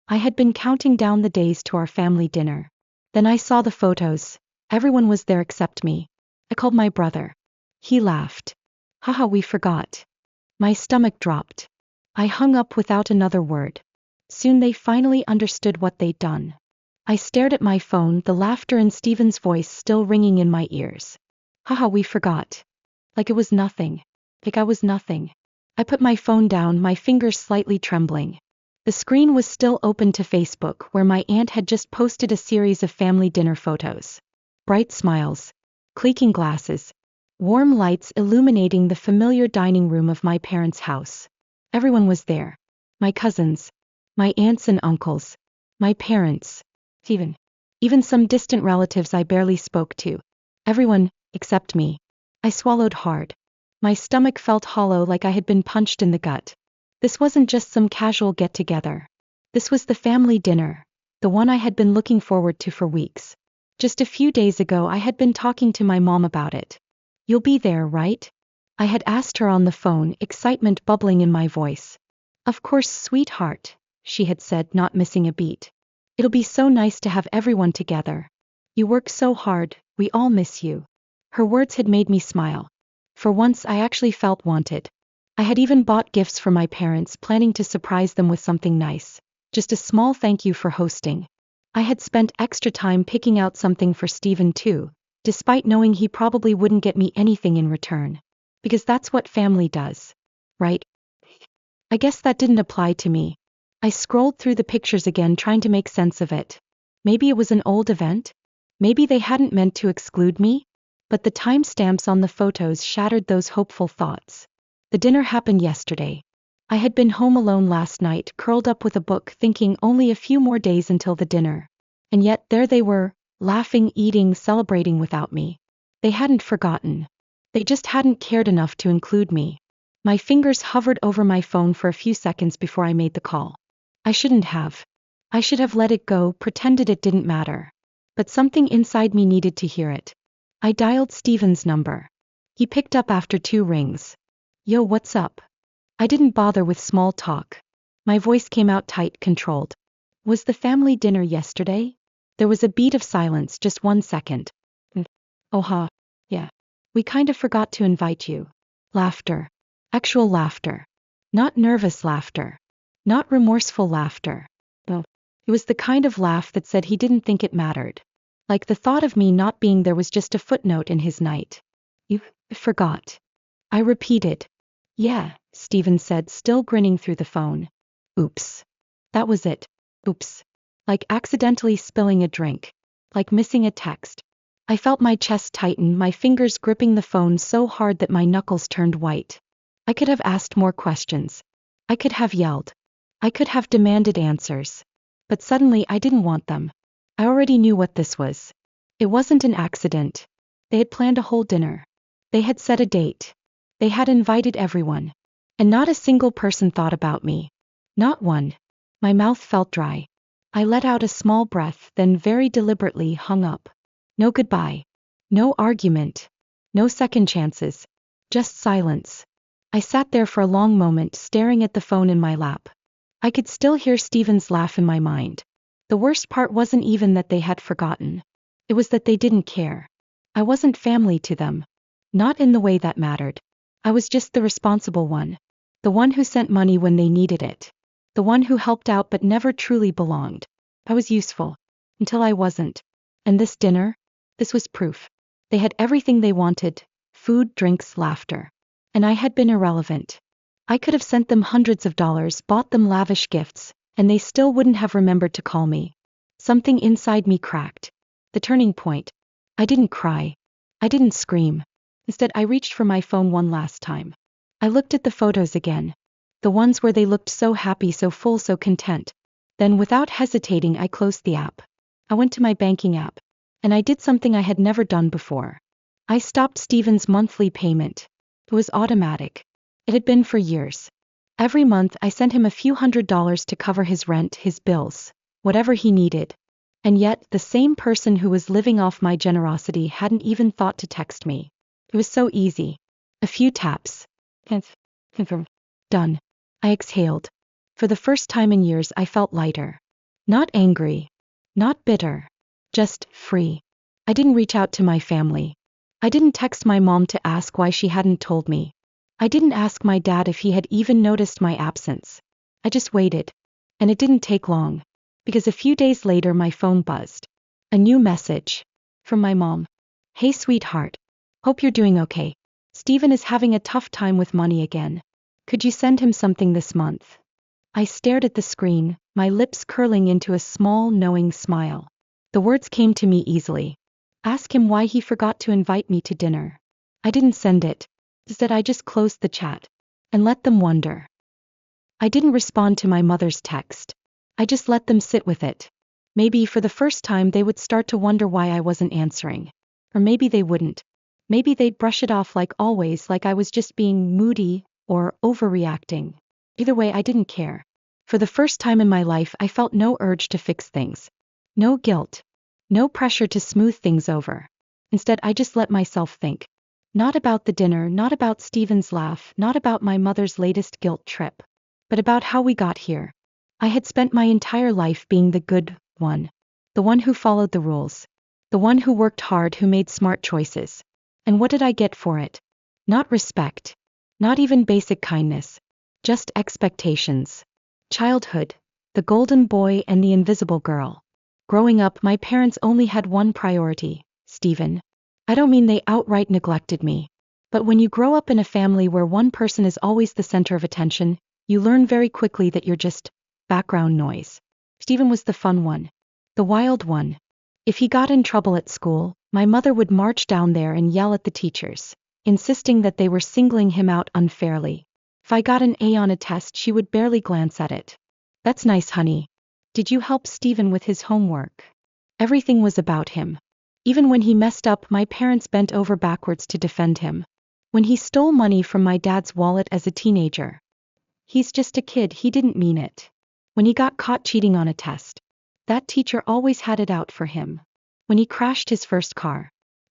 I had been counting down the days to our family dinner. Then I saw the photos. Everyone was there except me. I called my brother. He laughed. Haha, we forgot. My stomach dropped. I hung up without another word. Soon they finally understood what they'd done. I stared at my phone, the laughter in Stephen's voice still ringing in my ears. Haha, we forgot. Like it was nothing. Like I was nothing. I put my phone down, my fingers slightly trembling. The screen was still open to Facebook, where my aunt had just posted a series of family dinner photos. Bright smiles. Clinking glasses. Warm lights illuminating the familiar dining room of my parents' house. Everyone was there. My cousins. My aunts and uncles. My parents. Even some distant relatives I barely spoke to. Everyone, except me. I swallowed hard. My stomach felt hollow, like I had been punched in the gut. This wasn't just some casual get-together. This was the family dinner, the one I had been looking forward to for weeks. Just a few days ago I had been talking to my mom about it. You'll be there, right? I had asked her on the phone, excitement bubbling in my voice. Of course, sweetheart, she had said, not missing a beat. It'll be so nice to have everyone together. You work so hard, we all miss you. Her words had made me smile. For once I actually felt wanted. I had even bought gifts for my parents, planning to surprise them with something nice. Just a small thank you for hosting. I had spent extra time picking out something for Stephen too, despite knowing he probably wouldn't get me anything in return. Because that's what family does. Right? I guess that didn't apply to me. I scrolled through the pictures again, trying to make sense of it. Maybe it was an old event? Maybe they hadn't meant to exclude me? But the timestamps on the photos shattered those hopeful thoughts. The dinner happened yesterday. I had been home alone last night, curled up with a book, thinking only a few more days until the dinner. And yet there they were, laughing, eating, celebrating without me. They hadn't forgotten. They just hadn't cared enough to include me. My fingers hovered over my phone for a few seconds before I made the call. I shouldn't have. I should have let it go, pretended it didn't matter. But something inside me needed to hear it. I dialed Stephen's number. He picked up after 2 rings. Yo, what's up? I didn't bother with small talk. My voice came out tight, controlled. Was the family dinner yesterday? There was a beat of silence, just 1 second. Oh, yeah. We kind of forgot to invite you. Laughter. Actual laughter. Not nervous laughter. Not remorseful laughter. No. It was the kind of laugh that said he didn't think it mattered. Like the thought of me not being there was just a footnote in his night. You forgot. I repeated. Yeah, Stephen said, still grinning through the phone. Oops. That was it. Oops. Like accidentally spilling a drink. Like missing a text. I felt my chest tighten, my fingers gripping the phone so hard that my knuckles turned white. I could have asked more questions. I could have yelled. I could have demanded answers. But suddenly I didn't want them. I already knew what this was. It wasn't an accident. They had planned a whole dinner. They had set a date. They had invited everyone. And not a single person thought about me. Not one. My mouth felt dry. I let out a small breath, then very deliberately hung up. No goodbye. No argument. No second chances. Just silence. I sat there for a long moment, staring at the phone in my lap. I could still hear Stephen's laugh in my mind. The worst part wasn't even that they had forgotten. It was that they didn't care. I wasn't family to them. Not in the way that mattered. I was just the responsible one. The one who sent money when they needed it. The one who helped out but never truly belonged. I was useful. Until I wasn't. And this dinner? This was proof. They had everything they wanted. Food, drinks, laughter. And I had been irrelevant. I could have sent them hundreds of dollars, bought them lavish gifts, and they still wouldn't have remembered to call me. Something inside me cracked. The turning point. I didn't cry. I didn't scream. Instead, I reached for my phone one last time. I looked at the photos again. The ones where they looked so happy, so full, so content. Then, without hesitating, I closed the app. I went to my banking app. And I did something I had never done before. I stopped Stephen's monthly payment. It was automatic. It had been for years. Every month I sent him a few $100s to cover his rent, his bills, whatever he needed. And yet, the same person who was living off my generosity hadn't even thought to text me. It was so easy. A few taps. Done. I exhaled. For the first time in years I felt lighter. Not angry. Not bitter. Just free. I didn't reach out to my family. I didn't text my mom to ask why she hadn't told me. I didn't ask my dad if he had even noticed my absence. I just waited. And it didn't take long. Because a few days later my phone buzzed. A new message. From my mom. Hey sweetheart. Hope you're doing okay. Steven is having a tough time with money again. Could you send him something this month? I stared at the screen, my lips curling into a small, knowing smile. The words came to me easily. Ask him why he forgot to invite me to dinner. I didn't send it. Instead, I just closed the chat. And let them wonder. I didn't respond to my mother's text. I just let them sit with it. Maybe for the first time they would start to wonder why I wasn't answering. Or maybe they wouldn't. Maybe they'd brush it off like always, like I was just being moody or overreacting. Either way, I didn't care. For the first time in my life, I felt no urge to fix things. No guilt. No pressure to smooth things over. Instead, I just let myself think. Not about the dinner, not about Steven's laugh, not about my mother's latest guilt trip. But about how we got here. I had spent my entire life being the good one. The one who followed the rules. The one who worked hard, who made smart choices. And what did I get for it? Not respect. Not even basic kindness. Just expectations. Childhood. The golden boy and the invisible girl. Growing up, my parents only had one priority, Steven. I don't mean they outright neglected me. But when you grow up in a family where one person is always the center of attention, you learn very quickly that you're just background noise. Steven was the fun one. The wild one. If he got in trouble at school, my mother would march down there and yell at the teachers, insisting that they were singling him out unfairly. If I got an A on a test, she would barely glance at it. That's nice, honey. Did you help Steven with his homework? Everything was about him. Even when he messed up, my parents bent over backwards to defend him. When he stole money from my dad's wallet as a teenager. He's just a kid, he didn't mean it. When he got caught cheating on a test. That teacher always had it out for him. When he crashed his first car.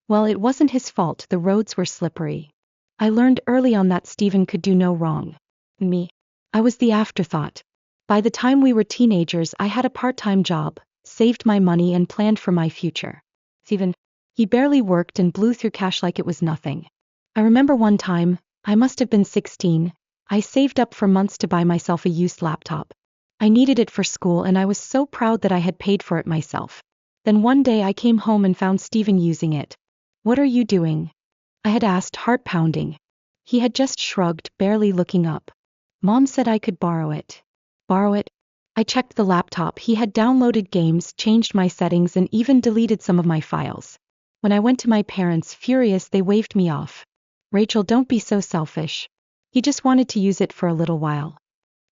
Well, it wasn't his fault, the roads were slippery. I learned early on that Steven could do no wrong. Me. I was the afterthought. By the time we were teenagers, I had a part-time job, saved my money and planned for my future. Steven. He barely worked and blew through cash like it was nothing. I remember one time, I must have been 16, I saved up for months to buy myself a used laptop. I needed it for school and I was so proud that I had paid for it myself. Then one day I came home and found Steven using it. What are you doing? I had asked, heart pounding. He had just shrugged, barely looking up. Mom said I could borrow it. Borrow it? I checked the laptop. He had downloaded games, changed my settings and even deleted some of my files. When I went to my parents, furious, they waved me off. Rachel, don't be so selfish. He just wanted to use it for a little while.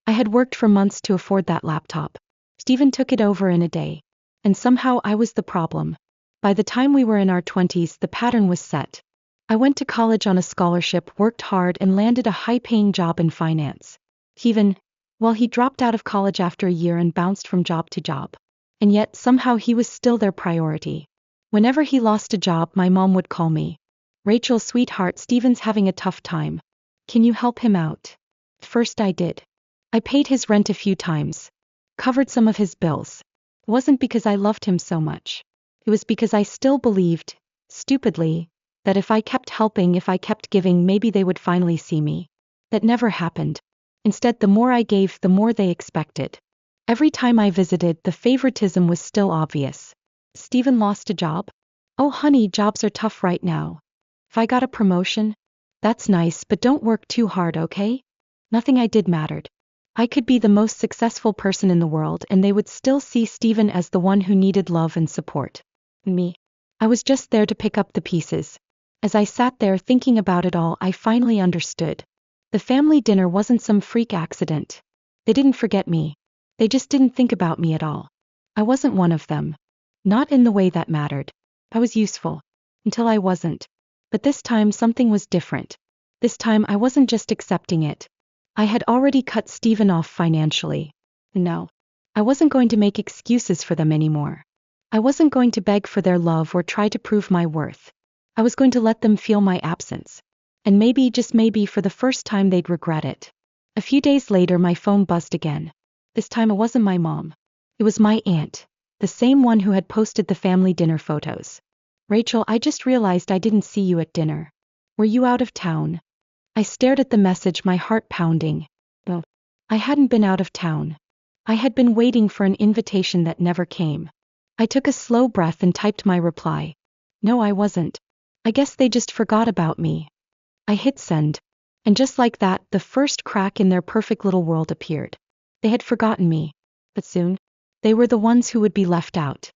I had worked for months to afford that laptop. Steven took it over in a day. And somehow I was the problem. By the time we were in our 20s, the pattern was set. I went to college on a scholarship, worked hard and landed a high-paying job in finance. Steven, well, he dropped out of college after a year and bounced from job to job. And yet, somehow he was still their priority. Whenever he lost a job, my mom would call me. Rachel, sweetheart, Steven's having a tough time. Can you help him out? At first I did. I paid his rent a few times. Covered some of his bills. It wasn't because I loved him so much. It was because I still believed, stupidly, that if I kept helping, if I kept giving, maybe they would finally see me. That never happened. Instead, the more I gave, the more they expected. Every time I visited, the favoritism was still obvious. Steven lost a job? Oh honey, jobs are tough right now. If I got a promotion? That's nice, but don't work too hard, okay? Nothing I did mattered. I could be the most successful person in the world and they would still see Steven as the one who needed love and support. Me. I was just there to pick up the pieces. As I sat there thinking about it all, I finally understood. The family dinner wasn't some freak accident. They didn't forget me. They just didn't think about me at all. I wasn't one of them. Not in the way that mattered. I was useful. Until I wasn't. But this time something was different. This time I wasn't just accepting it. I had already cut Steven off financially. No. I wasn't going to make excuses for them anymore. I wasn't going to beg for their love or try to prove my worth. I was going to let them feel my absence. And maybe, just maybe, for the first time they'd regret it. A few days later my phone buzzed again. This time it wasn't my mom. It was my aunt, the same one who had posted the family dinner photos. Rachel, I just realized I didn't see you at dinner. Were you out of town? I stared at the message, my heart pounding. Oh, I hadn't been out of town. I had been waiting for an invitation that never came. I took a slow breath and typed my reply. No, I wasn't. I guess they just forgot about me. I hit send. And just like that, the first crack in their perfect little world appeared. They had forgotten me. But soon, they were the ones who would be left out.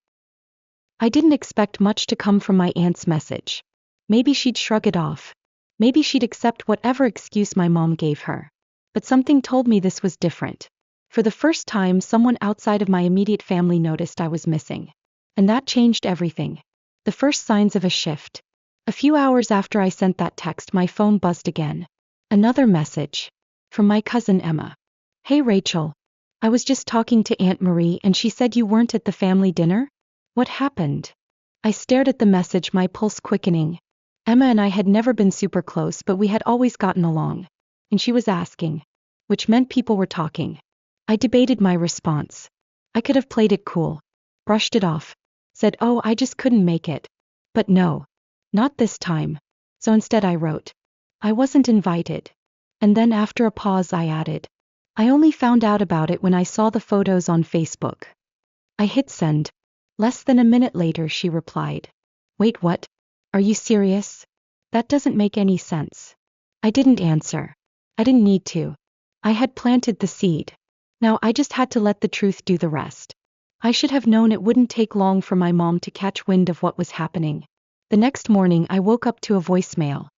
I didn't expect much to come from my aunt's message. Maybe she'd shrug it off. Maybe she'd accept whatever excuse my mom gave her. But something told me this was different. For the first time, someone outside of my immediate family noticed I was missing. And that changed everything. The first signs of a shift. A few hours after I sent that text, my phone buzzed again. Another message. From my cousin Emma. Hey Rachel. I was just talking to Aunt Marie and she said you weren't at the family dinner? What happened? I stared at the message, my pulse quickening. Emma and I had never been super close, but we had always gotten along. And she was asking. Which meant people were talking. I debated my response. I could have played it cool. Brushed it off. Said, oh, I just couldn't make it. But no. Not this time. So instead I wrote. I wasn't invited. And then after a pause I added. I only found out about it when I saw the photos on Facebook. I hit send. Less than a minute later she replied. Wait, what? Are you serious? That doesn't make any sense. I didn't answer. I didn't need to. I had planted the seed. Now I just had to let the truth do the rest. I should have known it wouldn't take long for my mom to catch wind of what was happening. The next morning I woke up to a voicemail.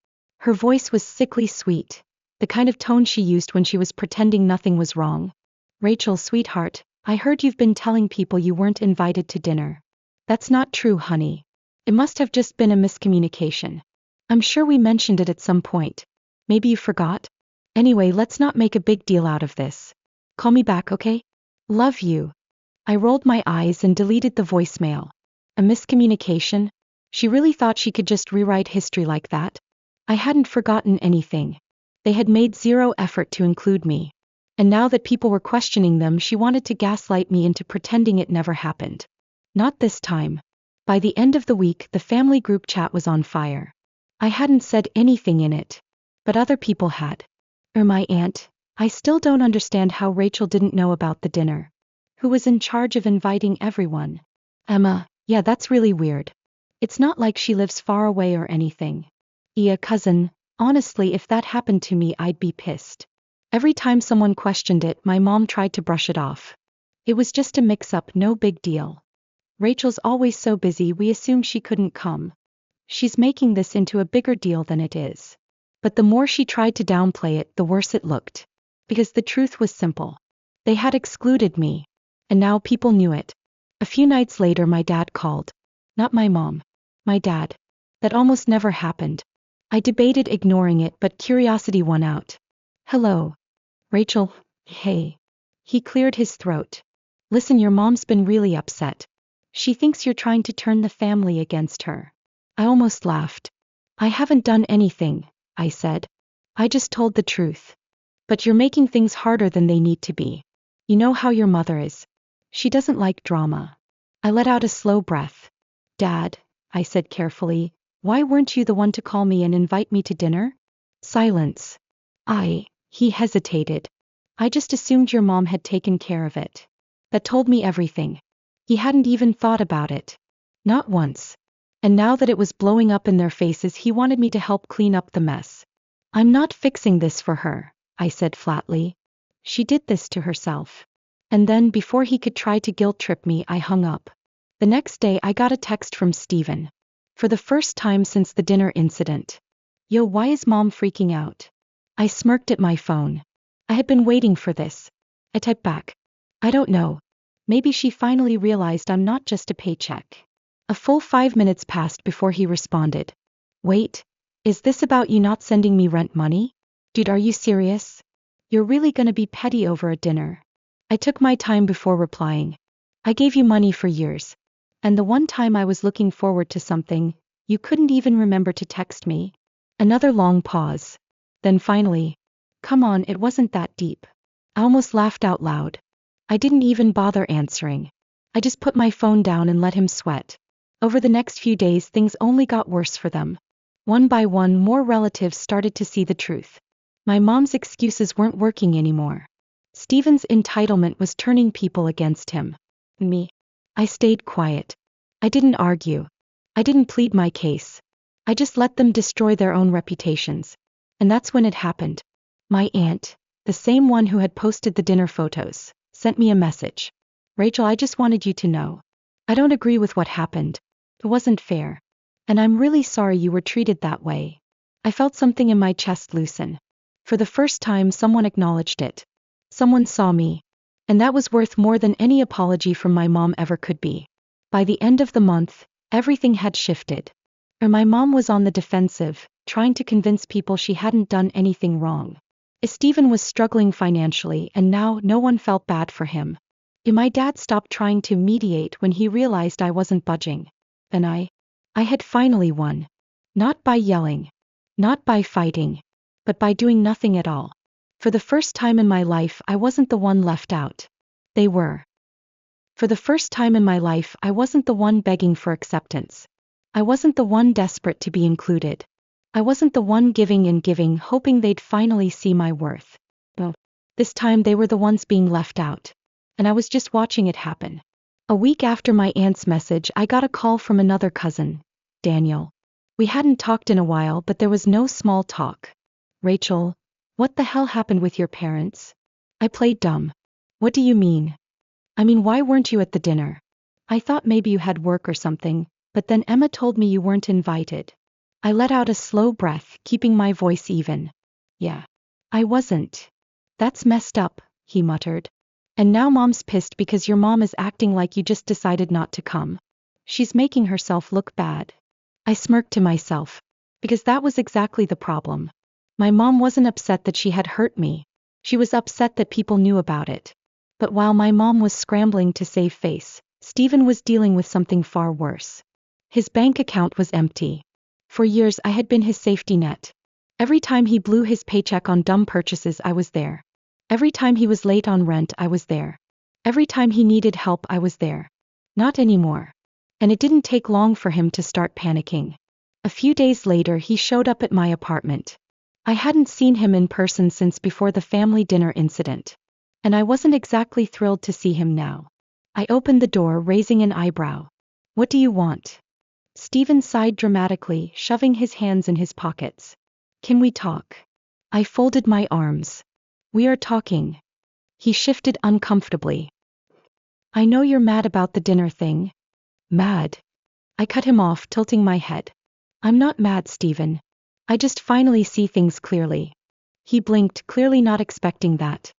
Her voice was sickly sweet, the kind of tone she used when she was pretending nothing was wrong. Rachel, sweetheart, I heard you've been telling people you weren't invited to dinner. That's not true, honey. It must have just been a miscommunication. I'm sure we mentioned it at some point. Maybe you forgot? Anyway, let's not make a big deal out of this. Call me back, okay? Love you. I rolled my eyes and deleted the voicemail. A miscommunication? She really thought she could just rewrite history like that? I hadn't forgotten anything. They had made zero effort to include me. And now that people were questioning them, she wanted to gaslight me into pretending it never happened. Not this time. By the end of the week, the family group chat was on fire. I hadn't said anything in it. But other people had. My aunt. I still don't understand how Rachel didn't know about the dinner. Who was in charge of inviting everyone? Emma. Yeah, that's really weird. It's not like she lives far away or anything. Yeah, cousin. Honestly, if that happened to me, I'd be pissed. Every time someone questioned it, my mom tried to brush it off. It was just a mix-up, no big deal. Rachel's always so busy, we assumed she couldn't come. She's making this into a bigger deal than it is. But the more she tried to downplay it, the worse it looked. Because the truth was simple. They had excluded me. And now people knew it. A few nights later my dad called. Not my mom. My dad. That almost never happened. I debated ignoring it, but curiosity won out. Hello. Rachel. Hey. He cleared his throat. Listen, your mom's been really upset. She thinks you're trying to turn the family against her. I almost laughed. I haven't done anything, I said. I just told the truth. But you're making things harder than they need to be. You know how your mother is. She doesn't like drama. I let out a slow breath. Dad, I said carefully, why weren't you the one to call me and invite me to dinner? Silence. He hesitated. I just assumed your mom had taken care of it. That told me everything. He hadn't even thought about it. Not once. And now that it was blowing up in their faces, he wanted me to help clean up the mess. I'm not fixing this for her, I said flatly. She did this to herself. And then, before he could try to guilt-trip me, I hung up. The next day I got a text from Steven. For the first time since the dinner incident. Yo, why is mom freaking out? I smirked at my phone. I had been waiting for this. I typed back. I don't know. Maybe she finally realized I'm not just a paycheck. A full 5 minutes passed before he responded. Wait, is this about you not sending me rent money? Dude, are you serious? You're really gonna be petty over a dinner? I took my time before replying. I gave you money for years. And the one time I was looking forward to something, you couldn't even remember to text me? Another long pause. Then finally, come on, it wasn't that deep. I almost laughed out loud. I didn't even bother answering. I just put my phone down and let him sweat. Over the next few days, things only got worse for them. One by one, more relatives started to see the truth. My mom's excuses weren't working anymore. Stephen's entitlement was turning people against him. Me. I stayed quiet. I didn't argue. I didn't plead my case. I just let them destroy their own reputations. And that's when it happened. My aunt, the same one who had posted the dinner photos, sent me a message. Rachel, I just wanted you to know. I don't agree with what happened. It wasn't fair. And I'm really sorry you were treated that way. I felt something in my chest loosen. For the first time, someone acknowledged it. Someone saw me. And that was worth more than any apology from my mom ever could be. By the end of the month, everything had shifted. My mom was on the defensive, trying to convince people she hadn't done anything wrong. Stephen was struggling financially, and now no one felt bad for him. My dad stopped trying to mediate when he realized I wasn't budging. And I had finally won. Not by yelling. Not by fighting. But by doing nothing at all. For the first time in my life, I wasn't the one left out. They were. For the first time in my life, I wasn't the one begging for acceptance. I wasn't the one desperate to be included. I wasn't the one giving and giving, hoping they'd finally see my worth. No. This time they were the ones being left out. And I was just watching it happen. A week after my aunt's message, I got a call from another cousin, Daniel. We hadn't talked in a while, but there was no small talk. Rachel, what the hell happened with your parents? I played dumb. What do you mean? I mean, why weren't you at the dinner? I thought maybe you had work or something, but then Emma told me you weren't invited. I let out a slow breath, keeping my voice even. Yeah. I wasn't. That's messed up, he muttered. And now Mom's pissed because your mom is acting like you just decided not to come. She's making herself look bad. I smirked to myself. Because that was exactly the problem. My mom wasn't upset that she had hurt me. She was upset that people knew about it. But while my mom was scrambling to save face, Stephen was dealing with something far worse. His bank account was empty. For years I had been his safety net. Every time he blew his paycheck on dumb purchases, I was there. Every time he was late on rent, I was there. Every time he needed help, I was there. Not anymore. And it didn't take long for him to start panicking. A few days later, he showed up at my apartment. I hadn't seen him in person since before the family dinner incident. And I wasn't exactly thrilled to see him now. I opened the door, raising an eyebrow. What do you want? Stephen sighed dramatically, shoving his hands in his pockets. Can we talk? I folded my arms. We are talking. He shifted uncomfortably. I know you're mad about the dinner thing. Mad? I cut him off, tilting my head. I'm not mad, Stephen. I just finally see things clearly. He blinked, clearly not expecting that.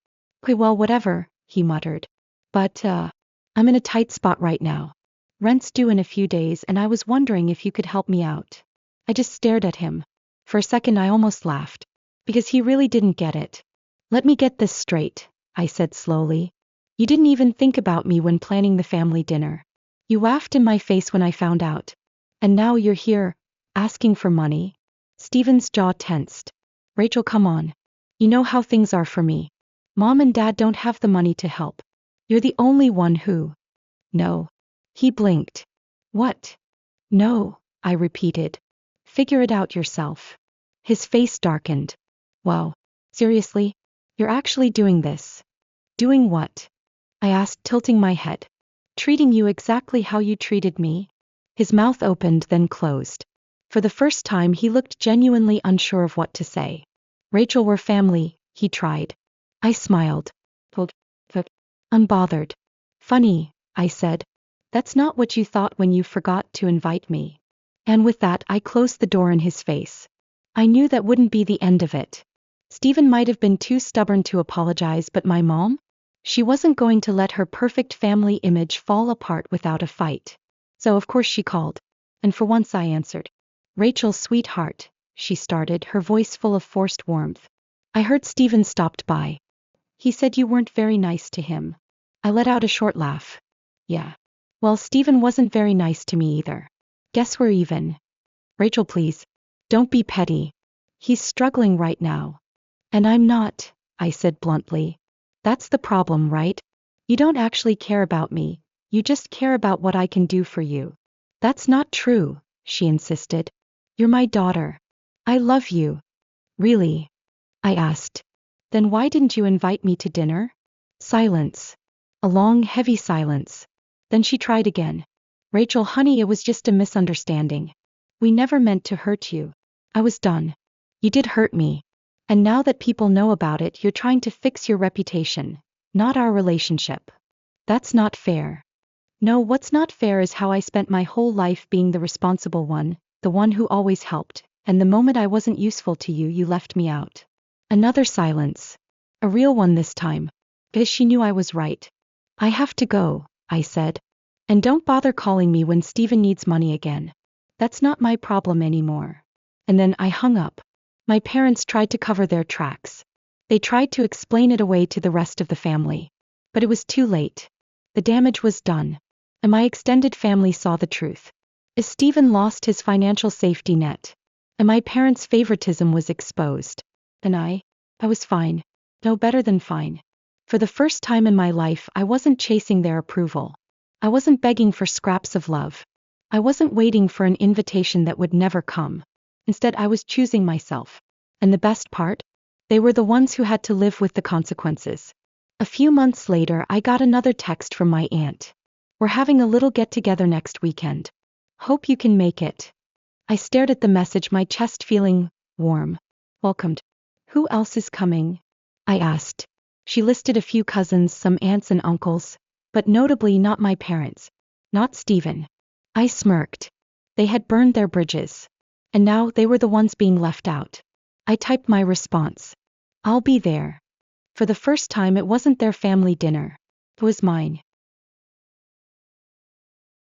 Okay, well, whatever, he muttered. But, I'm in a tight spot right now. Rent's due in a few days, and I was wondering if you could help me out. I just stared at him. For a second I almost laughed. Because he really didn't get it. Let me get this straight, I said slowly. You didn't even think about me when planning the family dinner. You laughed in my face when I found out. And now you're here, asking for money? Stephen's jaw tensed. Rachel, come on. You know how things are for me. Mom and Dad don't have the money to help. You're the only one who... No. He blinked. What? No, I repeated. Figure it out yourself. His face darkened. Wow. Seriously? You're actually doing this? Doing what? I asked, tilting my head. Treating you exactly how you treated me? His mouth opened, then closed. For the first time, he looked genuinely unsure of what to say. Rachel, we're family, he tried. I smiled. Unbothered. Funny, I said. That's not what you thought when you forgot to invite me. And with that, I closed the door in his face. I knew that wouldn't be the end of it. Stephen might have been too stubborn to apologize, but my mom? She wasn't going to let her perfect family image fall apart without a fight. So of course she called. And for once I answered. Rachel, sweetheart, she started, her voice full of forced warmth. I heard Stephen stopped by. He said you weren't very nice to him. I let out a short laugh. Yeah. Well, Stephen wasn't very nice to me either. Guess we're even. Rachel, please. Don't be petty. He's struggling right now. And I'm not, I said bluntly. That's the problem, right? You don't actually care about me, you just care about what I can do for you. That's not true, she insisted. You're my daughter. I love you. Really? I asked. Then why didn't you invite me to dinner? Silence. A long, heavy silence. Then she tried again. Rachel, honey, it was just a misunderstanding. We never meant to hurt you. I was done. You did hurt me. And now that people know about it, you're trying to fix your reputation, not our relationship. That's not fair. No, what's not fair is how I spent my whole life being the responsible one, the one who always helped, and the moment I wasn't useful to you, you left me out. Another silence. A real one this time. Because she knew I was right. I have to go, I said. And don't bother calling me when Stephen needs money again. That's not my problem anymore. And then I hung up. My parents tried to cover their tracks. They tried to explain it away to the rest of the family. But it was too late. The damage was done. And my extended family saw the truth. As Stephen lost his financial safety net. And my parents' favoritism was exposed. And I was fine. No, better than fine. For the first time in my life, I wasn't chasing their approval. I wasn't begging for scraps of love. I wasn't waiting for an invitation that would never come. Instead, I was choosing myself. And the best part? They were the ones who had to live with the consequences. A few months later, I got another text from my aunt. We're having a little get-together next weekend. Hope you can make it. I stared at the message, my chest feeling warm. Welcomed. Who else is coming? I asked. She listed a few cousins, some aunts and uncles, but notably not my parents. Not Stephen. I smirked. They had burned their bridges. And now they were the ones being left out. I typed my response. I'll be there. For the first time, it wasn't their family dinner. It was mine.